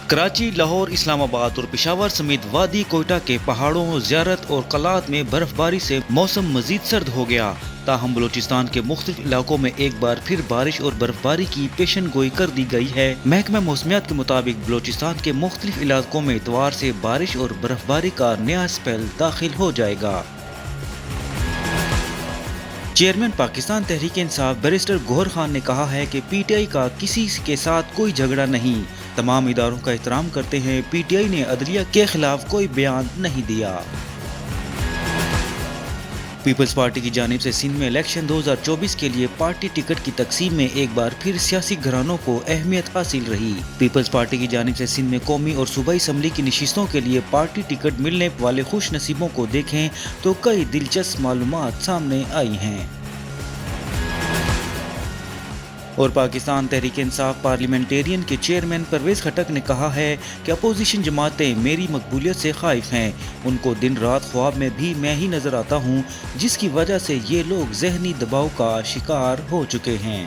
کراچی، لاہور، اسلام آباد اور پشاور سمیت وادی کوئٹہ کے پہاڑوں، زیارت اور قلعات میں برف باری سے موسم مزید سرد ہو گیا۔ تاہم بلوچستان کے مختلف علاقوں میں ایک بار پھر بارش اور برف باری کی پیشن گوئی کر دی گئی ہے۔ محکمہ موسمیات کے مطابق بلوچستان کے مختلف علاقوں میں اتوار سے بارش اور برف باری کا نیا اسپیل داخل ہو جائے گا۔ چیئرمین پاکستان تحریک انصاف بیرسٹر گوہر خان نے کہا ہے کہ پی ٹی آئی کا کسی کے ساتھ کوئی جھگڑا نہیں، تمام اداروں کا احترام کرتے ہیں۔ پی ٹی آئی نے عدلیہ کے خلاف کوئی بیان نہیں دیا۔ پیپلز پارٹی کی جانب سے سندھ میں الیکشن 2024 کے لیے پارٹی ٹکٹ کی تقسیم میں ایک بار پھر سیاسی گھرانوں کو اہمیت حاصل رہی۔ پیپلز پارٹی کی جانب سے سندھ میں قومی اور صوبائی اسمبلی کی نشستوں کے لیے پارٹی ٹکٹ ملنے والے خوش نصیبوں کو دیکھیں تو کئی دلچسپ معلومات سامنے آئی ہیں۔ اور پاکستان تحریک انصاف پارلیمنٹیرین کے چیئرمین پرویز خٹک نے کہا ہے کہ اپوزیشن جماعتیں میری مقبولیت سے خائف ہیں، ان کو دن رات خواب میں بھی میں ہی نظر آتا ہوں، جس کی وجہ سے یہ لوگ ذہنی دباؤ کا شکار ہو چکے ہیں۔